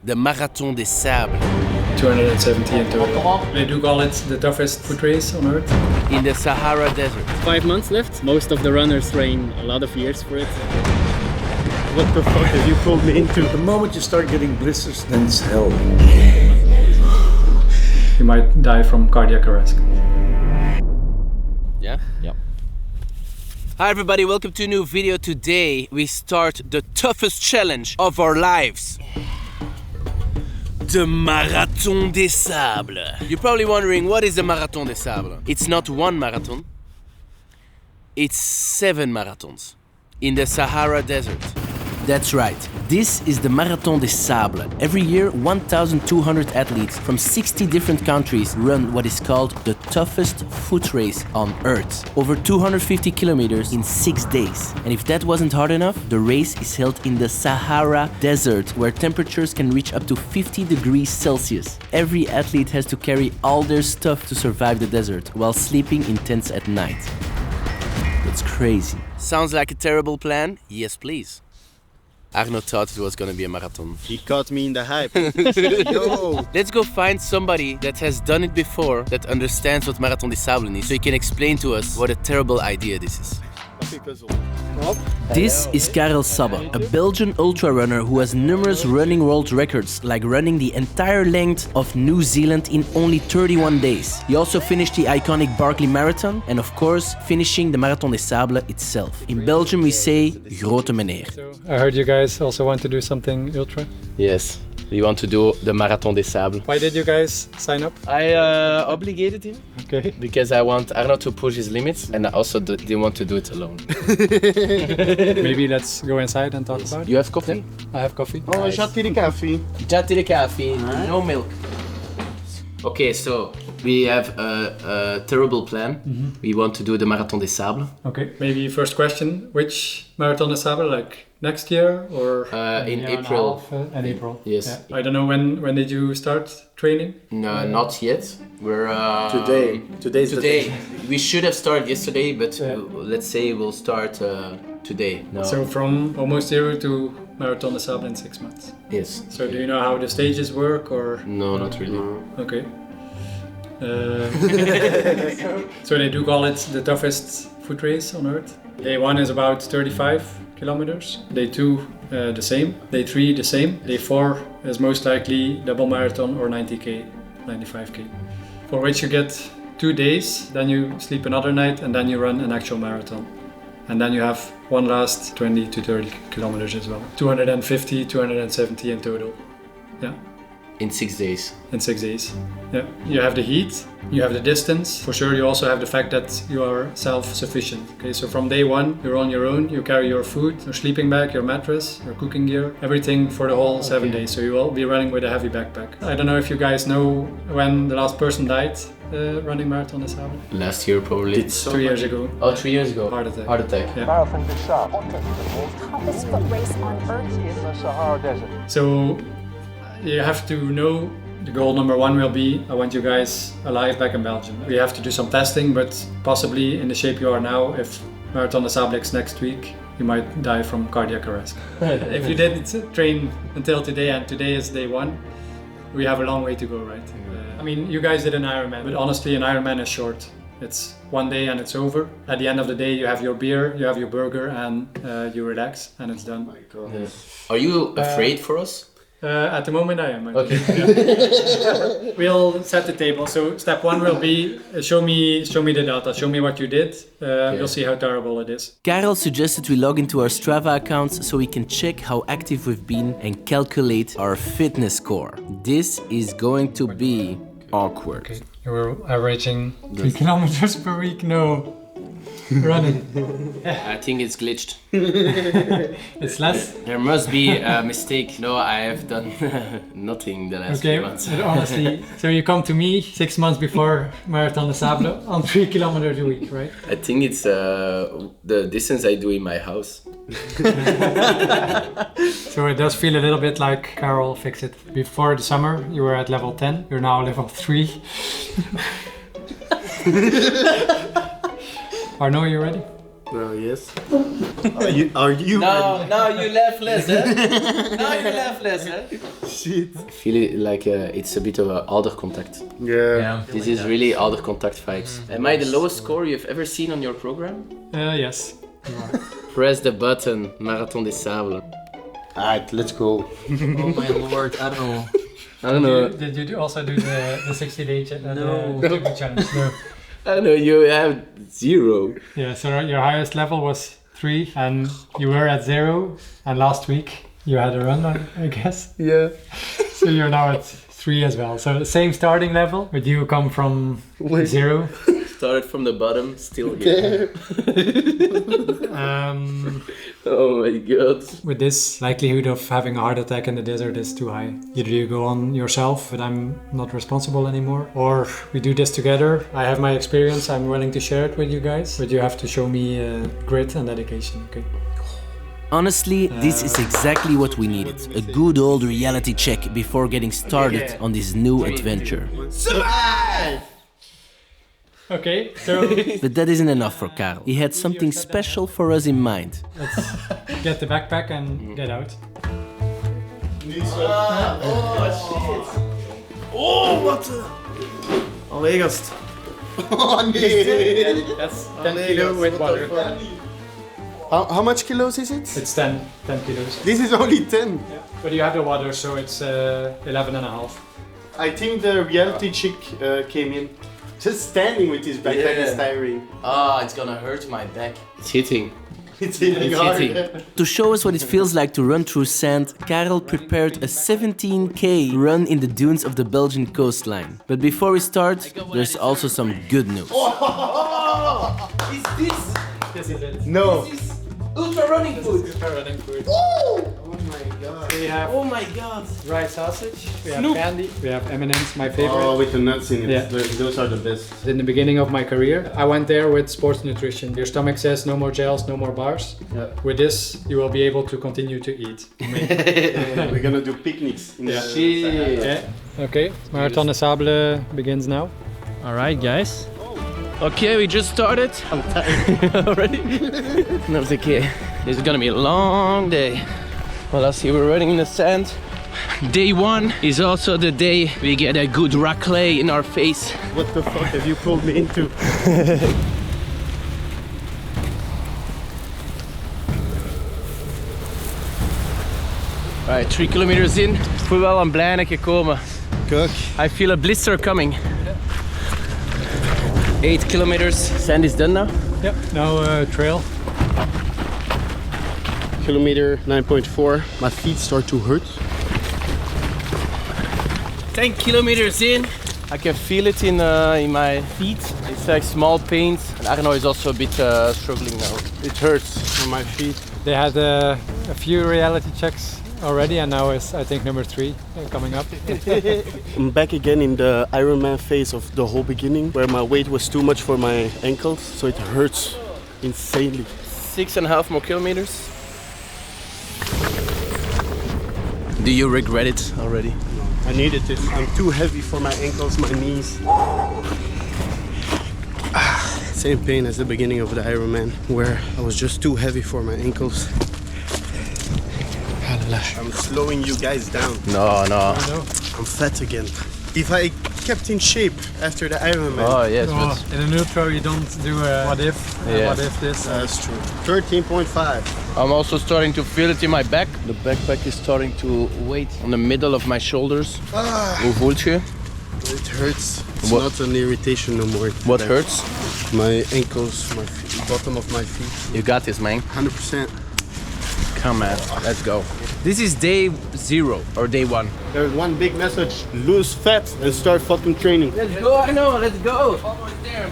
the Marathon des Sables. 270 in total. They do call it the toughest foot race on earth. In the Sahara Desert. 5 months left. Most of the runners train a lot of years for it. What the fuck have you pulled me into? The moment you start getting blisters, then it's hell. You might die from cardiac arrest. Yeah? Yep. Hi everybody, welcome to a new video. Today we start the toughest challenge of our lives. The Marathon des Sables. You're probably wondering, what is the Marathon des Sables? It's not one marathon, it's 7 marathons in the Sahara Desert. That's right, this is the Marathon des Sables. Every year, 1,200 athletes from 60 different countries run what is called the toughest foot race on Earth. Over 250 kilometers in 6 days. And if that wasn't hard enough, the race is held in the Sahara Desert, where temperatures can reach up to 50 degrees Celsius. Every athlete has to carry all their stuff to survive the desert, while sleeping in tents at night. That's crazy. Sounds like a terrible plan? Yes, please. Arno thought it was gonna be a marathon. He caught me in the hype. Yo! Let's go find somebody that has done it before, that understands what Marathon des Sables is, so he can explain to us what a terrible idea this is. This is Karel Sabbe, a Belgian ultra runner who has numerous running world records, like running the entire length of New Zealand in only 31 days. He also finished the iconic Barkley Marathon and of course finishing the Marathon des Sables itself. In Belgium we say grote meneer. So I heard you guys also want to do something ultra. Yes, we want to do the Marathon des Sables. Why did you guys sign up? I obligated him. Okay. Because I want Arno to push his limits and I also didn't want to do it alone. Maybe let's go inside and talk about it. You have coffee? I have coffee. Oh, nice. Shot the coffee. Già the coffee, no milk. Okay, so we have a terrible plan. We want to do the Marathon des Sables. Okay. Maybe first question, which Marathon des Sables, like next year or? In April. In April. Yes. Yeah. I don't know, when did you start training? No, not yet. We're Today. Today's the day. We should have started yesterday, but let's say we'll start today. No. So from almost zero to Marathon des Sables in 6 months. Yes. So do you know how the stages work or? No, not really. Okay. So they do call it the toughest foot race on earth. Day 1 is about 35 kilometers. Day 2 the same. Day 3 the same. Day 4 is most likely double marathon or 90k, 95k. For which you get 2 days, then you sleep another night and then you run an actual marathon. And then you have one last 20 to 30 kilometers as well. 250, 270 in total. Yeah. In 6 days. In 6 days. Yeah. You have the heat, you have the distance. For sure, you also have the fact that you are self-sufficient. Okay, so from day 1, you're on your own. You carry your food, your sleeping bag, your mattress, your cooking gear, everything for the whole 7 days. So you will be running with a heavy backpack. I don't know if you guys know when the last person died running Marathon des Sables. Last year probably. 2 years ago. Oh, 3 years ago. Heart attack. Heart attack. Yeah. Marathon des Sables, the toughest foot race on earth in the Sahara Desert. So you have to know the goal number 1 will be, I want you guys alive back in Belgium. We have to do some testing, but possibly in the shape you are now, if Marathon des Sables next week, you might die from cardiac arrest. If you didn't train until today, and today is day 1, we have a long way to go, right? I mean, you guys did an Ironman, but honestly an Ironman is short. It's 1 day and it's over. At the end of the day, you have your beer, you have your burger, and you relax, and it's done. Yeah. Are you afraid for us? At the moment I am. Okay. Yeah. We'll set the table. So step 1 will be show me the data. Show me what you did. We'll see how terrible it is. Karel suggested we log into our Strava accounts so we can check how active we've been and calculate our fitness score. This is going to be awkward. Okay. We're averaging 3 kilometers per week. No. Running. I think it's glitched. It's less? There must be a mistake. No, I have done nothing the last few months. But honestly, so you come to me 6 months before Marathon des Sables on 3 kilometers a week, right? I think it's the distance I do in my house. So it does feel a little bit like Karel fixed it. Before the summer, you were at level 10. You're now level 3. Arno, are you ready? Well, yes. Are you Now you laugh less, eh? Now you laugh less, eh? Shit. I feel it like it's a bit of a outer contact. Yeah. This is really outer contact vibes. Am I the lowest score you've ever seen on your program? Yes. Press the button, Marathon des Sables. Alright, let's go. Oh my lord, I don't know. I don't know. Did you also do the 60-day challenge? No. I don't know, you have 0. Yeah, so your highest level was 3 and you were at 0 and last week you had a run, I guess. Yeah. So you're now at 3 as well. So the same starting level, but you come from 0. Started from the bottom, still here. Oh my god. With this, likelihood of having a heart attack in the desert is too high. Either you go on yourself, but I'm not responsible anymore, or we do this together. I have my experience, I'm willing to share it with you guys, but you have to show me grit and dedication, okay? Honestly, this is exactly what we needed. A good old reality check before getting started on this new adventure. Okay, so But that isn't enough for Karel. He had something special for us in mind. let's get the backpack and get out. Oh, wat? Allee, gast. Oh, nee. That's 10 kilo with water. How much kilos is it? It's 10 kilos. This is only 10. Yeah. But you have the water, so it's 11 and a half. I think the reality chick came in. Just standing with his backpack is tiring. It's gonna hurt my back. It's hitting. It's hitting hard. To show us what it feels like to run through sand, Karel prepared a 17k run in the dunes of the Belgian coastline. But before we start, there's also some good news. Is it? No. Ultra running food. Running food. Oh my god. We have Oh my god. dry sausage, we have candy, we have M&M's, my favorite. Oh, with the nuts in it. Yeah. Those are the best. In the beginning of my career, I went there with sports nutrition. Your stomach says no more gels, no more bars. Yeah. With this, you will be able to continue to eat. We're gonna do picnics in the Shit. Yeah. Okay, Marathon des Sables begins now. Alright guys. Okay, we just started. I'm tired already. No, it's okay. This is gonna be a long day. Well, I see we're running in the sand. Day 1 is also the day we get a good raclette in our face. What the fuck have you pulled me into? Alright, 3 kilometers in. Voel wel een blijne gekomen. Kijk. I feel a blister coming. 8 kilometers. Sand is done now. Yep, now trail. Kilometer 9.4. My feet start to hurt. 10 kilometers in. I can feel it in my feet. It's like small pains. And Arno is also a bit struggling now. It hurts on my feet. They had a few reality checks already, and now is I think number 3 coming up. I'm back again in the ironman phase of the whole beginning, where my weight was too much for my ankles, so it hurts insanely. 6.5 more kilometers. Do you regret it already? I needed it. I'm too heavy for my ankles, my knees. Same pain as the beginning of the Ironman, where I was just too heavy for my ankles. I'm slowing you guys down. No. I'm fat again. If I kept in shape after the Ironman. Oh yes, Oh, in an ultra you don't do a what if, Yeah. what if this. That's true. 13.5. I'm also starting to feel it in my back. The backpack is starting to weight on the middle of my shoulders. Hoe voelt je? It hurts. It's What? not an irritation no more. What hurts? My ankles, my feet, bottom of my feet. You got this, man. 100%. Come man, let's go. This is day 0 or day 1. There's one big message. Lose fat and start fucking training. Let's go, Arno, let's go. Almost there,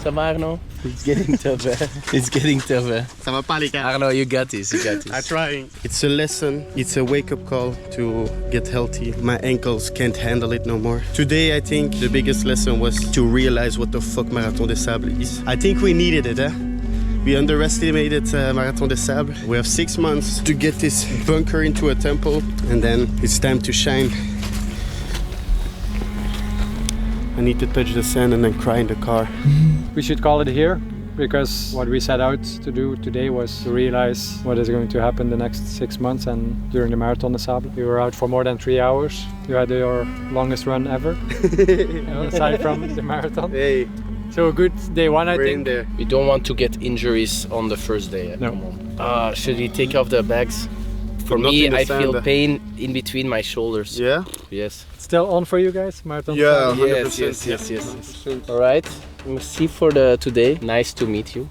Ça va, Arno? It's getting tough, eh? It's getting tough, eh? Ça va pas les gars. Arno, you got this, you got I'm this. trying. It's a lesson. It's a wake-up call to get healthy. My ankles can't handle it no more. Today, I think the biggest lesson was to realize what the fuck Marathon des Sables is. I think we needed it, eh? We underestimated Marathon des Sables. We have 6 months to get this bunker into a temple, and then it's time to shine. I need to touch the sand and then cry in the car. We should call it here. because what we set out to do today was to realize what is going to happen the next 6 months, and during the Marathon des Sables. We were out for more than 3 hours. You had your longest run ever, aside from the marathon. Hey, So a good day one, I we're think. in there. We don't want to get injuries on the first day. No. Should we take off the bags? For Not me, in the I feel sand. pain in between my shoulders. Yeah? Yes. Still on for you guys, Marathon? Yeah, Yes, 100%. yes. All right. Merci for the today. Nice to meet you.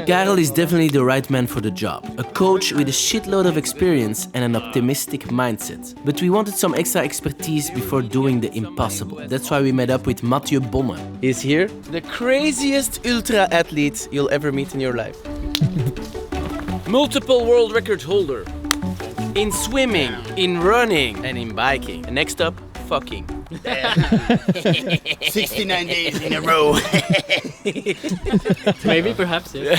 Karel is definitely the right man for the job. A coach with a shitload of experience and an optimistic mindset. But we wanted some extra expertise before doing the impossible. That's why we met up with Mathieu Bonne. He's here. The craziest ultra athlete you'll ever meet in your life. Multiple world record holder. In swimming, in running, and in biking. And next up, fucking. 69 days in a row. Maybe, perhaps, yeah.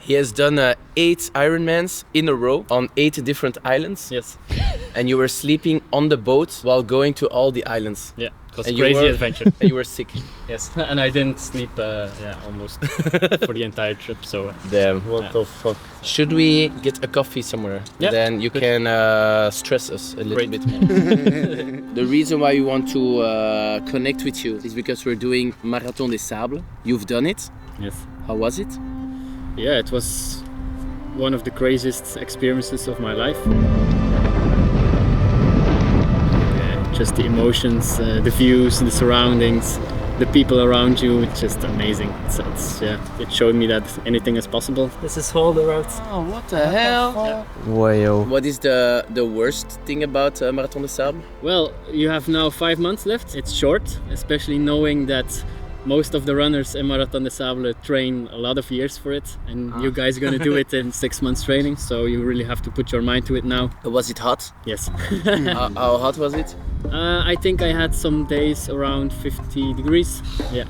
He has done 8 Ironmans in a row on 8 different islands. Yes. And you were sleeping on the boat while going to all the islands. Yeah. It was And a you crazy were- adventure. And you were sick. Yes. And I didn't sleep, almost for the entire trip. So Damn. What the fuck? Should we get a coffee somewhere? Yeah. Then you can stress us a little Great. bit more. The reason why we want to connect with you is because we're doing Marathon des Sables. You've done it. yes. How was it? Yeah, it was one of the craziest experiences of my life. Yeah, just the emotions, the views, the surroundings, the people around you. It's just amazing. It showed me that anything is possible. This is all the route. Oh, what the hell? Wow. What is the worst thing about Marathon des Sables? Well, you have now 5 months left. It's short, especially knowing that most of the runners in Marathon des Sables train a lot of years for it, and you guys are gonna do it in 6 months training, so you really have to put your mind to it now. Was it hot? Yes. How hot was it? I think I had some days around 50 degrees. Yeah,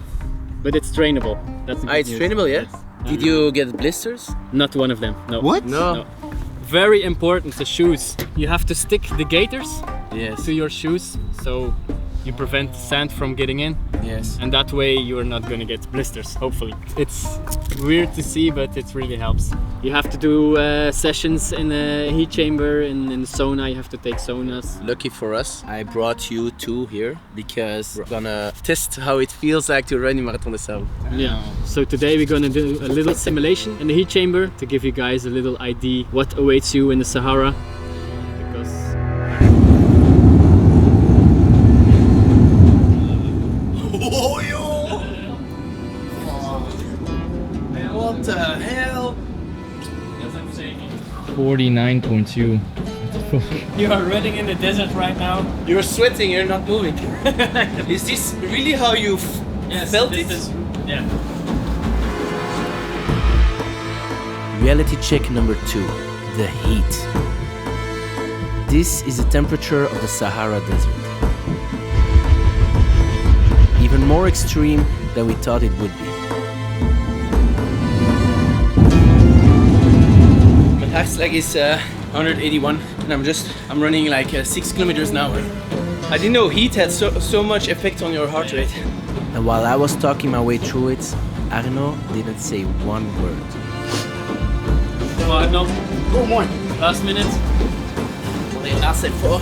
but it's trainable. That's the good It's news. trainable, yeah? Yes. Did you get blisters? Not one of them. No. What? No. Very important, the shoes. You have to stick the gaiters Yes. to your shoes, so you prevent sand from getting in, Yes. and that way you're not gonna get blisters, hopefully. It's weird to see, but it really helps. You have to do sessions in a heat chamber, in the sauna. You have to take saunas. Lucky for us, I brought you 2 here because we're gonna test how it feels like to run in Marathon des Sables. Yeah. So today we're gonna do a little simulation in the heat chamber to give you guys a little idea what awaits you in the Sahara. Because What the hell? 49.2. You are running in the desert right now. You're sweating, you're not moving. Is this really how you felt it? Yeah. Reality check number 2, the heat. This is the temperature of the Sahara Desert. Even more extreme than we thought it would be. My Hartslag is 181 and I'm running like 6 kilometers an hour. I didn't know heat had so much effect on your heart rate. And while I was talking my way through it, Arno didn't say one word. Come on, no. Come on! Last minute. Les laatste voor.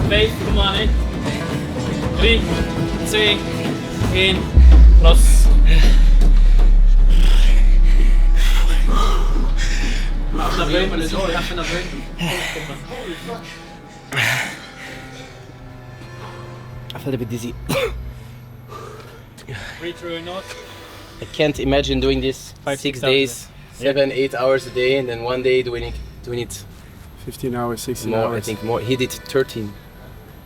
5, kom aan, hè. 3, 2, 1, los. Even naar buiten, zo, even naar buiten. I felt a bit dizzy. Breathe through your nose. I can't imagine doing this 5, 6 6 days, 7, 8 hours a day, and then one day doing it 15 hours, 16 more. hours. I think more. He did 13.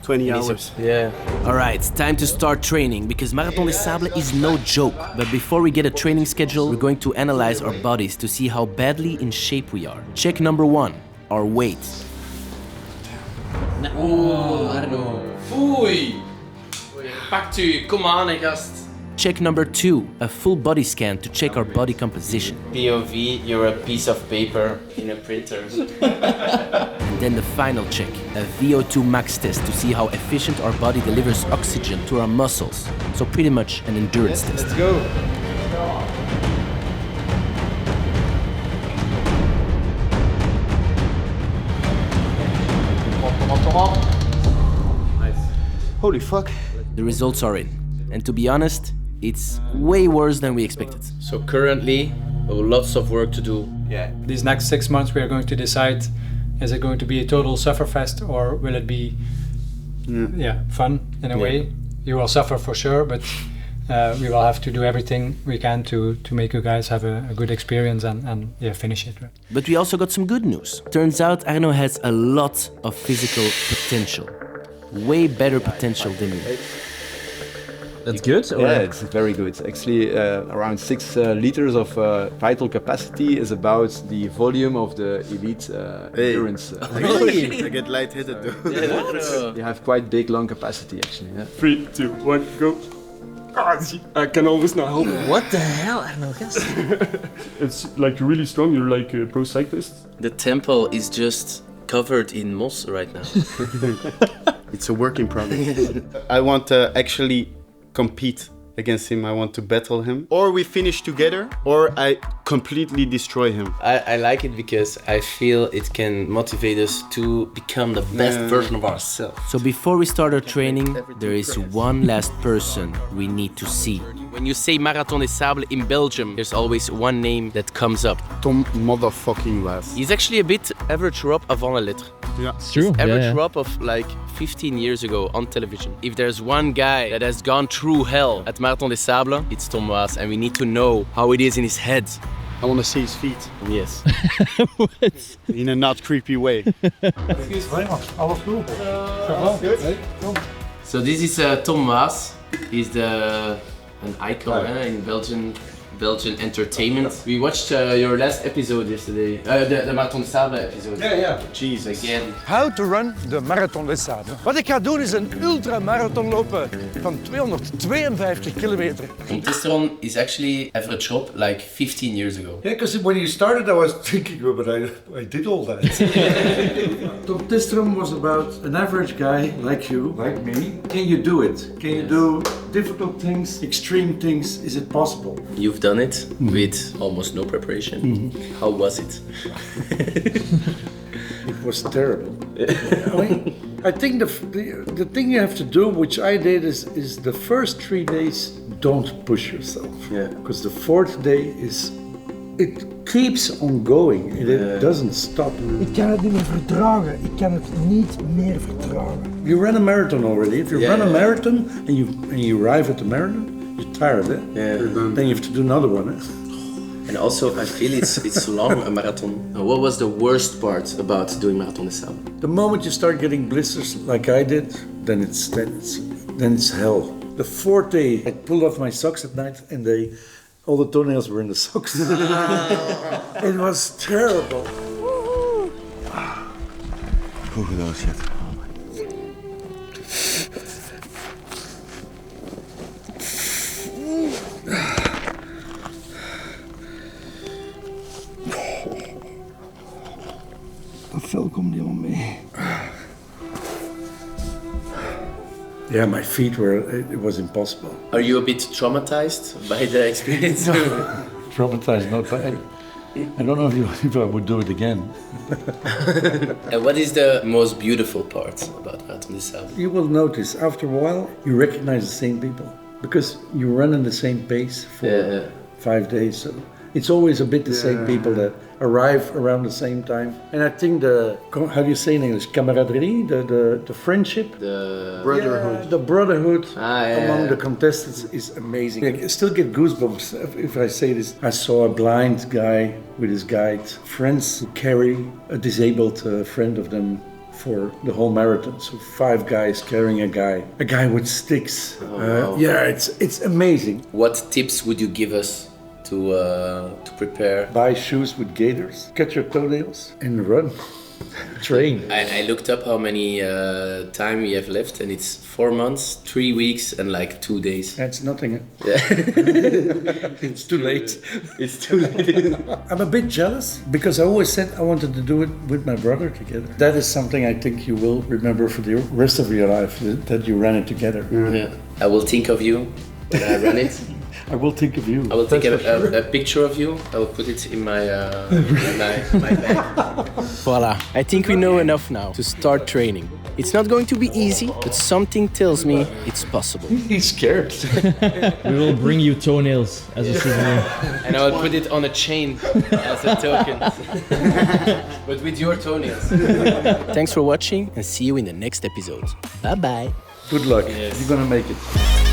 20 hours. Yeah. All right, time to start training because Marathon des Sables is no joke. But before we get a training schedule, we're going to analyze our bodies to see how badly in shape we are. Check number 1, our weight. Oh, I don't know. Oei. Pakt u, kom aan, gast. Check number 2, a full body scan to check our body composition. POV, you're a piece of paper in a printer. And Then the final check, a VO2 max test to see how efficient our body delivers oxygen to our muscles. So pretty much an endurance test. Let's go. Holy fuck. The results are in. And to be honest, it's way worse than we expected. So currently, lots of work to do. Yeah. These next 6 months we are going to decide, is it going to be a total sufferfest or will it be fun in a way? You will suffer for sure, but we will have to do everything we can to make you guys have a good experience and finish it. Right? But we also got some good news. Turns out Arno has a lot of physical potential. Way better potential than me. That's good? Yeah, it's very good. Actually, around 6 liters of vital capacity is about the volume of the elite endurance. Really? I get lightheaded though. They have quite big lung capacity, actually. Yeah. 3, 2, 1, go. I can almost not help it. What the hell, Arno? It's like really strong. You're like a pro cyclist. The temple is just covered in moss right now. It's a work in progress. I want to actually compete against him. I want to battle him. Or we finish together, or I completely destroy him. I like it because I feel it can motivate us to become the best version of ourselves. So before we start our training, there is one last person we need to see. When you say Marathon des Sables in Belgium, there's always one name that comes up. Tom motherfucking Waes. He's actually a bit average Rob avant la lettre. Yeah. It's true. Average Rob of like 15 years ago on television. If there's one guy that has gone through hell at Marathon des Sables, it's Tom Waes, and we need to know how it is in his head. I want to see his feet. Yes. What? In a not creepy way. So this is Tom Waes. He's an icon in Belgian entertainment. We watched your last episode yesterday, the Marathon des Sables episode. Yeah. Jesus. Again. How to run the Marathon des Sables. Wat ik ga doen is een ultramarathon lopen van 252 kilometer. Testosterone is actually average Rob like 15 years ago. Yeah, because when you started, I was thinking, but I did all that. Toughest was about an average guy like you, like me. Can you do it? Can you do difficult things, extreme things? Is it possible? You've done it with almost no preparation. How was it? It was terrible. I think the thing you have to do, which I did, is the first 3 days don't push yourself. Yeah. Because the 4th day it keeps on going. It doesn't stop. Ik kan het niet meer verdragen. Ik kan het niet meer verdragen. You ran a marathon already. If you run a marathon and you arrive at the marathon, you're tired, eh? Yeah. Then you have to do another one, eh? And also, I feel it's long, a marathon. What was the worst part about doing Marathon des Sables? The moment you start getting blisters like I did, then it's hell. The 4th day, I pulled off my socks at night and all the toenails were in the socks. It was terrible. Hoeveel shit. Dat vel komt helemaal mee. Yeah, my feet it was impossible. Are you a bit traumatized by the experience? Traumatized, not bad. I don't know if I would do it again. And what is the most beautiful part about Marathon des Sables? You will notice after a while you recognize the same people because you run in the same pace for 5 days. So it's always a bit the same people that arrive around the same time. And I think how do you say in English, camaraderie, the friendship, The brotherhood. the brotherhood among the contestants is amazing. I still get goosebumps if I say this. I saw a blind guy with his guide, friends who carry a disabled friend of them for the whole marathon. So 5 guys carrying a guy with sticks. Wow. Yeah, it's amazing. What tips would you give us to prepare? Buy shoes with gaiters, cut your toenails, and run. train. I looked up how many time we have left, and it's 4 months, 3 weeks, and like 2 days. That's nothing. Yeah. It's too late. It's too late. I'm a bit jealous because I always said I wanted to do it with my brother together. That is something I think you will remember for the rest of your life, that you ran it together. Yeah. I will think of you when I run it. I will think of you. I will take a picture of you. I will put it in my my bag. Voila. I think we know enough now to start training. It's not going to be easy, but something tells me it's possible. He's scared. We will bring you toenails as a souvenir. And I will put it on a chain as a token. But with your toenails. Thanks for watching and see you in the next episode. Bye bye. Good luck. Yes. You're gonna make it.